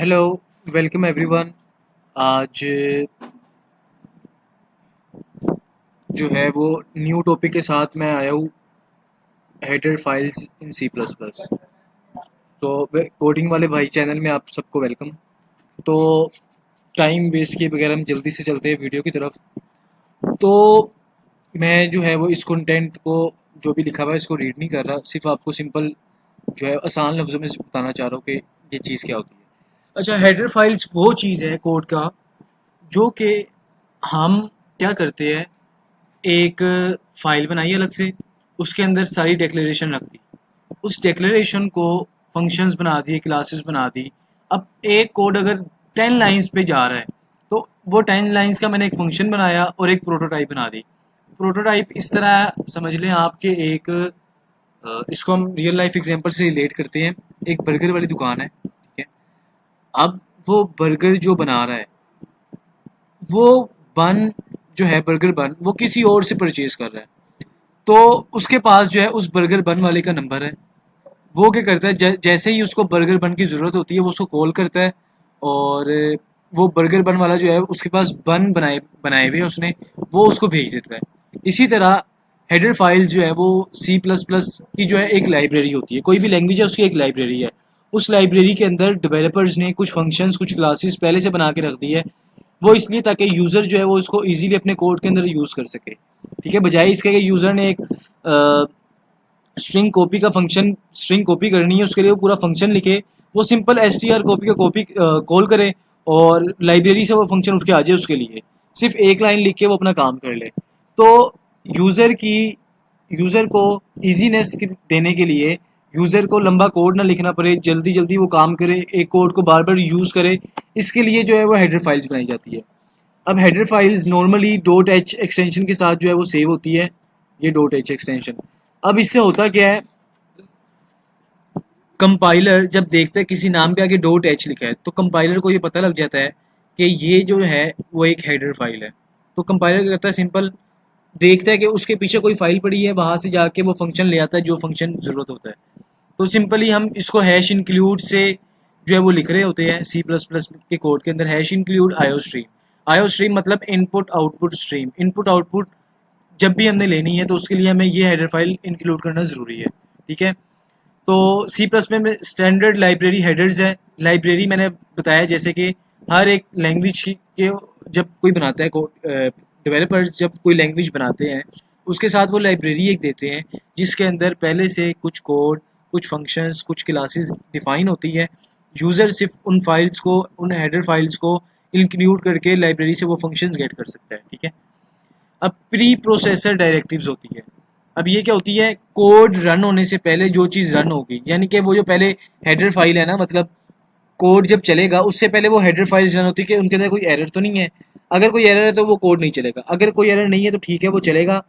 Hello, welcome everyone. आज जो है वो न्यू टॉपिक के साथ मैं आया हूँ, header files in C plus plus. तो कोडिंग वाले भाई चैनल में आप सबको वेलकम। तो टाइम वेस्ट किए बगैर हम जल्दी से चलते हैं वीडियो की तरफ। तो मैं जो है वो इस कंटेंट को जो भी लिखा हुआ है इसको रीड नहीं कर रहा, सिर्फ आपको सिंपल जो है आसान लफ्ज़ों में बताना चाह रहा हूँ कि ये चीज़ क्या होती है। अच्छा, हेडर फाइल्स वो चीज़ है कोड का जो कि हम क्या करते हैं, एक फ़ाइल बनाई अलग से, उसके अंदर सारी डिक्लेरेशन रख दी, उस डिक्लेरेशन को फंक्शंस बना दिए, क्लासेस बना दी। अब एक कोड अगर 10 लाइंस पे जा रहा है तो वो 10 लाइंस का मैंने एक फंक्शन बनाया और एक प्रोटोटाइप बना दी। प्रोटोटाइप इस तरह समझ लें आपके एक इसको हम रियल लाइफ एग्जांपल से रिलेट करते हैं। एक बर्गर वाली दुकान है, ठीक है। अब वो बर्गर जो बना रहा है, वो बन जो है बर्गर बन वो किसी और से परचेज कर रहा है। तो उसके पास जो है उस बर्गर बन वाले का नंबर है। वो क्या करता है, जैसे ही उसको बर्गर बन की ज़रूरत होती है वो उसको कॉल करता है, और वो बर्गर बन वाला जो है उसके पास बन बनाए बनाए हुए हैं उसने, वो उसको भेज देता है। इसी तरह हेडर फाइल जो है वो सी प्लस प्लस की जो है एक लाइब्रेरी होती है। कोई भी लैंग्वेज है उसकी एक लाइब्रेरी है। उस लाइब्रेरी के अंदर डेवलपर्स ने कुछ फंक्शंस कुछ क्लासेस पहले से बना के रख दी है। वो इसलिए ताकि यूज़र जो है वो इसको इजीली अपने कोड के अंदर यूज़ कर सके, ठीक है। बजाय इसके कि यूज़र ने एक स्ट्रिंग कॉपी का फंक्शन, स्ट्रिंग कॉपी करनी है उसके लिए वो पूरा फंक्शन लिखे, वो simple S T R copy का कॉपी कॉल करे और लाइब्रेरी से वो फंक्शन उठ के आ जाए उसके लिए, सिर्फ एक लाइन लिख के वो अपना काम कर ले। तो यूज़र की यूज़र को ईजीनेस देने के लिए, यूज़र को लंबा कोड ना लिखना पड़े, जल्दी जल्दी वो काम करे, एक कोड को बार बार यूज़ करे, इसके लिए जो है वो हेडर फाइल्स बनाई जाती है। अब header files normally dot H extension के साथ जो है वो सेव होती है, ये डॉट एच एक्सटेंशन। अब इससे होता क्या है, कंपाइलर जब देखता है किसी नाम के आगे डॉट एच लिखा है तो कंपाइलर को ये पता लग जाता है कि ये जो है वो एक हेडर फाइल है। तो कंपाइलर क्या करता है, सिंपल देखता है कि उसके पीछे कोई फाइल पड़ी है, वहाँ से जाके वो फंक्शन ले आता है जो फंक्शन ज़रूरत होता है। तो सिंपली हम इसको हैश इंक्लूड से जो है वो लिख रहे होते हैं सी प्लस प्लस के कोड के अंदर, हैश इंक्लूड आयो स्ट्रीम। आयो स्ट्रीम मतलब input output stream, input output जब भी हमने लेनी है तो उसके लिए हमें ये हेडर फाइल इंक्लूड करना ज़रूरी है, ठीक है। तो सी प्लस में स्टैंडर्ड लाइब्रेरी हेडर्स है। लाइब्रेरी मैंने बताया जैसे कि हर एक लैंग्वेज के जब कोई बनाता है डेवलपर्स जब कोई लैंग्वेज बनाते हैं उसके साथ वो लाइब्रेरी एक देते हैं जिसके अंदर पहले से कुछ कोड, कुछ फंक्शंस, कुछ क्लासेस डिफाइन होती है। यूज़र सिर्फ उन फाइल्स को, उन हेडर फाइल्स को इंक्लूड करके लाइब्रेरी से वो फंक्शंस गेट कर सकता है, ठीक है। अब प्री प्रोसेसर डायरेक्टिव्स होती है। अब ये क्या होती है, कोड रन होने से पहले जो चीज़ रन होगी, यानी कि वो जो पहले हेडर फाइल है ना, मतलब कोड जब चलेगा उससे पहले वो हेडर फाइल्स रन होती है कि उनके अंदर कोई एरर तो नहीं है। अगर कोई एरर है तो वो कोड नहीं चलेगा, अगर कोई एरर नहीं है तो ठीक है वो चलेगा।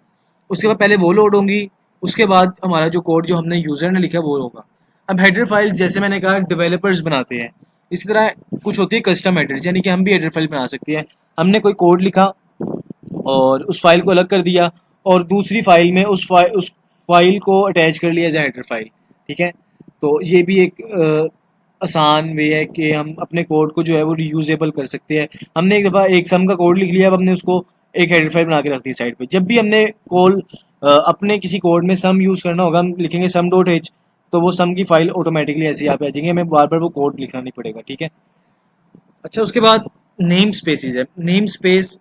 उसके बाद पहले वो लोड होंगी, उसके बाद हमारा जो कोड जो हमने यूज़र ने लिखा वो होगा। अब हेडर फाइल्स जैसे मैंने कहा डेवलपर्स बनाते हैं, इसी तरह कुछ होती है कस्टम हेडर्स, यानी कि हम भी हेडर फाइल बना सकते हैं। हमने कोई कोड लिखा और उस फाइल को अलग कर दिया और दूसरी फाइल में उस फाइल को अटैच कर लिया एज हेडर फाइल, ठीक है। तो ये भी एक आसान वे है कि हम अपने कोड को जो है वो रीयूजेबल कर सकते हैं। हमने एक दफ़ा एक सम का कोड लिख लिया, अब हमने उसको एक हेडर फाइल बना के रख दी साइड पे। जब भी हमने अपने किसी कोड में सम यूज़ करना होगा, हम लिखेंगे सम डॉट एच, तो वो सम की फाइल ऑटोमेटिकली ऐसे यहाँ पे आ जाएंगे, हमें बार बार वो कोड लिखना नहीं पड़ेगा, ठीक है। अच्छा, उसके बाद नेम स्पेसिस है। नेम स्पेस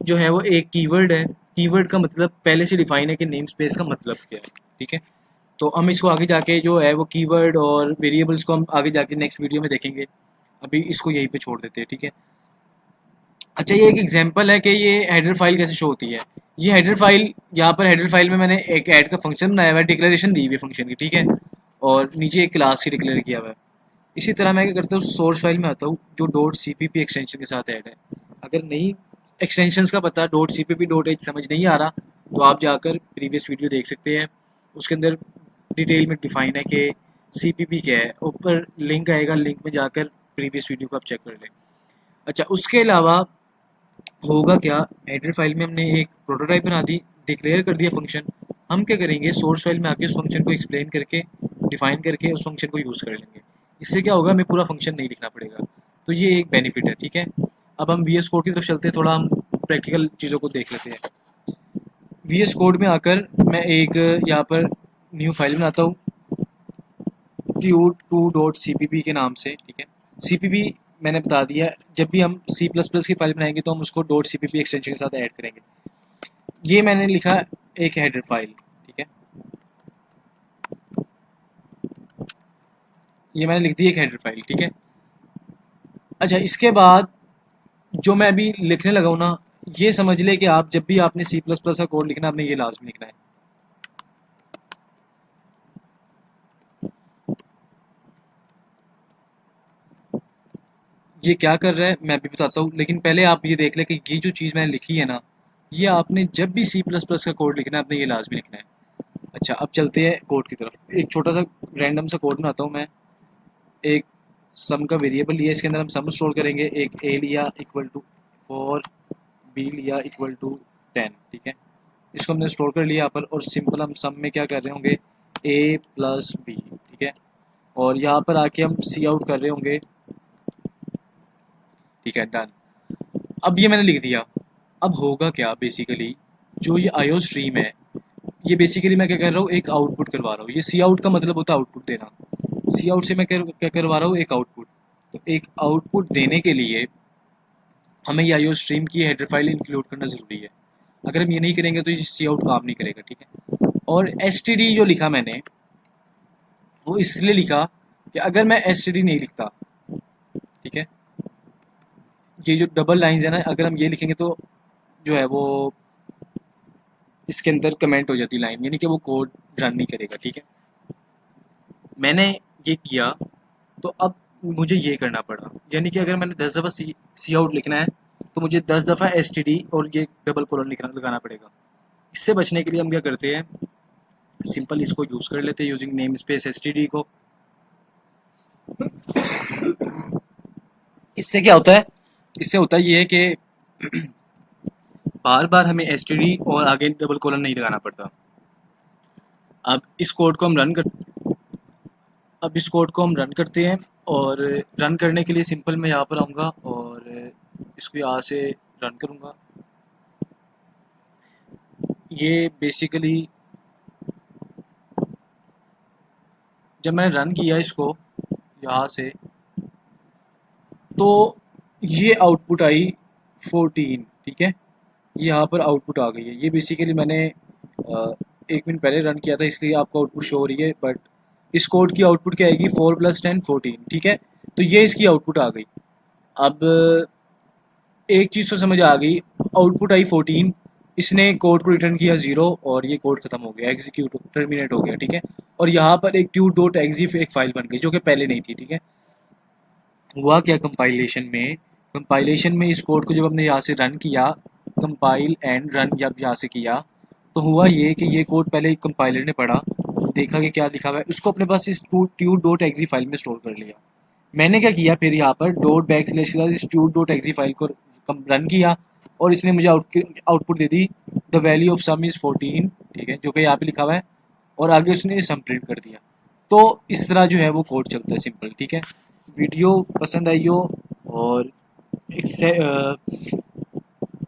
जो है वो एक कीवर्ड है। कीवर्ड का मतलब पहले से डिफाइन है कि नेम स्पेस का मतलब क्या है, ठीक है। तो हम इसको आगे जाके जो है वो कीवर्ड और वेरिएबल्स को हम आगे जाके नेक्स्ट वीडियो में देखेंगे। अभी इसको यहीं पे छोड़ देते हैं, ठीक है। अच्छा, ये एक एग्जांपल है कि ये हेडर फाइल कैसे शो होती है। ये हेडर फाइल, यहाँ पर हेडर फाइल में मैंने एक ऐड का फंक्शन बनाया हुआ है, डिक्लेरेशन दी हुई है फंक्शन की, ठीक है। और नीचे एक क्लास की डिक्लेयर किया हुआ है। इसी तरह मैं क्या करता हूँ, सोर्स फाइल में आता हूँ जो dot C P P extension के साथ ऐड है। अगर नहीं एक्सटेंशंस का पता, dot C P P dot H समझ नहीं आ रहा, तो आप जाकर प्रीवियस वीडियो देख सकते हैं। उसके अंदर डिटेल में डिफाइन है कि सी पी पी क्या है। ऊपर लिंक आएगा, लिंक में जाकर प्रीवियस वीडियो को आप चेक कर लें। अच्छा, उसके अलावा होगा क्या, हेडर फाइल में हमने एक प्रोटोटाइप बना दी, डिक्लेयर कर दिया फंक्शन। हम क्या करेंगे, सोर्स फाइल में आके उस फंक्शन को एक्सप्लेन करके, डिफाइन करके उस फंक्शन को यूज़ कर लेंगे। इससे क्या होगा, हमें पूरा फंक्शन नहीं लिखना पड़ेगा। तो ये एक बेनिफिट है, ठीक है। अब हम वी एस कोड की तरफ चलते हैं, थोड़ा हम प्रैक्टिकल चीज़ों को देख लेते हैं। वी एस कोड में आकर मैं एक यहाँ पर न्यू फाइल बनाता हूँ tu2.cpp के नाम से, ठीक है। cpp मैंने बता दिया, जब भी हम C++ की फाइल बनाएंगे तो हम उसको .cpp एक्सटेंशन के साथ ऐड करेंगे। ये मैंने लिखा एक हेडर फाइल, ठीक है। ये मैंने लिख दी एक हेडर फाइल, ठीक है। अच्छा, इसके बाद जो मैं अभी लिखने लगा हूँ ना, ये समझ ले कि आप जब भी आपने C++ का कोड लिखना है, आपने ये लाजमी लिखना है। ये क्या कर रहा है मैं अभी बताता हूँ, लेकिन पहले आप ये देख लें कि ये जो चीज़ मैंने लिखी है ना, ये आपने जब भी C++ का कोड लिखना है, आपने ये लाजमी लिखना है। अच्छा, अब चलते हैं कोड की तरफ। एक छोटा सा रैंडम सा कोड बनाता हूँ मैं। एक सम का वेरिएबल लिया, इसके अंदर हम सम स्टोर करेंगे। एक ए लिया इक्वल टू 4, बी लिया इक्वल टू 10, ठीक है। इसको हमने स्टोर कर लिया यहाँ पर, और सिंपल हम सम में क्या कर रहे होंगे, ए प्लस बी, ठीक है। और यहाँ पर आके हम सी आउट कर रहे होंगे, ठीक है, डन। अब ये मैंने लिख दिया। अब होगा क्या, बेसिकली जो ये आईओ स्ट्रीम है, ये बेसिकली मैं क्या कर रहा हूँ, एक आउटपुट करवा रहा हूँ। ये सी आउट का मतलब होता है आउटपुट देना। सी आउट से मैं क्या करवा रहा हूँ, एक आउटपुट। तो एक आउटपुट देने के लिए हमें ये आईओ स्ट्रीम की हेडर फाइल इंक्लूड करना ज़रूरी है। अगर हम ये नहीं करेंगे तो ये सी आउट काम नहीं करेगा, ठीक है। और एस टी डी जो लिखा मैंने, वो इसलिए लिखा कि अगर मैं एस टी डी नहीं लिखता, ठीक है, ये जो डबल लाइंस है ना, अगर हम ये लिखेंगे तो जो है वो इसके अंदर कमेंट हो जाती लाइन, यानी कि वो कोड रन नहीं करेगा, ठीक है। मैंने ये किया, तो अब मुझे ये करना पड़ा, यानी कि अगर मैंने 10 दफ़ा सी आउट लिखना है, तो मुझे 10 दफ़ा एस टी डी और ये डबल कोलन लिखना लगाना पड़ेगा। इससे बचने के लिए हम क्या करते हैं, सिंपल इसको यूज़ कर लेते हैं using name space S T D को। इससे क्या होता है, इससे होता है ये है कि बार बार हमें एस टी डी और आगे डबल कोलन नहीं लगाना पड़ता। अब इस कोड को हम रन करते हैं, और रन करने के लिए सिंपल मैं यहाँ पर आऊँगा और इसको यहाँ से रन करूँगा। ये बेसिकली जब मैंने रन किया इसको यहाँ से, तो ये आउटपुट आई 14, ठीक है। ये यहाँ पर आउटपुट आ गई है। ये बेसिकली मैंने 1 मिनट पहले रन किया था, इसलिए आपको आउटपुट शो हो रही है, बट इस कोड की आउटपुट क्या आएगी, 4 + 10 14, ठीक है। तो ये इसकी आउटपुट आ गई। अब एक चीज़ तो समझ आ गई, आउटपुट आई 14, इसने कोड को रिटर्न किया 0, और ये कोड खत्म हो गया, एग्जीक्यूट टर्मिनेट हो गया, ठीक है। और यहाँ पर एक tut.exe एक फाइल बन गई जो कि पहले नहीं थी, ठीक है। हुआ क्या, कंपाइलेशन में इस कोड को जब हमने यहाँ से रन किया, कंपाइल एंड रन जब यहाँ से किया, तो हुआ ये कि ये कोड पहले कंपाइलर ने पढ़ा, देखा कि क्या लिखा हुआ है, उसको अपने पास इस tut.exe फाइल में स्टोर कर लिया। मैंने क्या किया फिर यहाँ पर .बैक स्लैश के साथ इस tut.exe फाइल को रन किया, और इसने मुझे output they the, the value of some is 14, ठीक है, जो कि यहाँ पे लिखा हुआ है, और आगे उसने सम प्रिंट कर दिया। तो इस तरह जो है वो कोड चलता है, सिंपल, ठीक है। वीडियो पसंद आई हो और एक से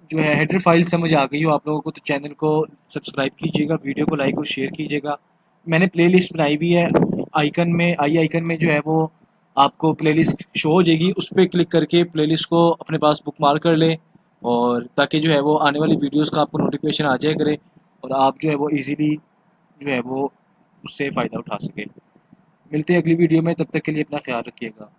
जो है हेडर फाइल समझ आ गई हो आप लोगों को, तो चैनल को सब्सक्राइब कीजिएगा, वीडियो को लाइक और शेयर कीजिएगा। मैंने प्लेलिस्ट बनाई हुई है, आई आइकन में जो है वो आपको प्लेलिस्ट शो हो जाएगी, उस पर क्लिक करके प्लेलिस्ट को अपने पास बुकमार्क कर ले, और ताकि जो है वो आने वाली वीडियोस का आपको नोटिफिकेशन आ जाया करे, और आप जो है वो इजीली जो है वो उससे फ़ायदा उठा सके। मिलते हैं अगली वीडियो में, तब तक के लिए अपना ख्याल रखिएगा।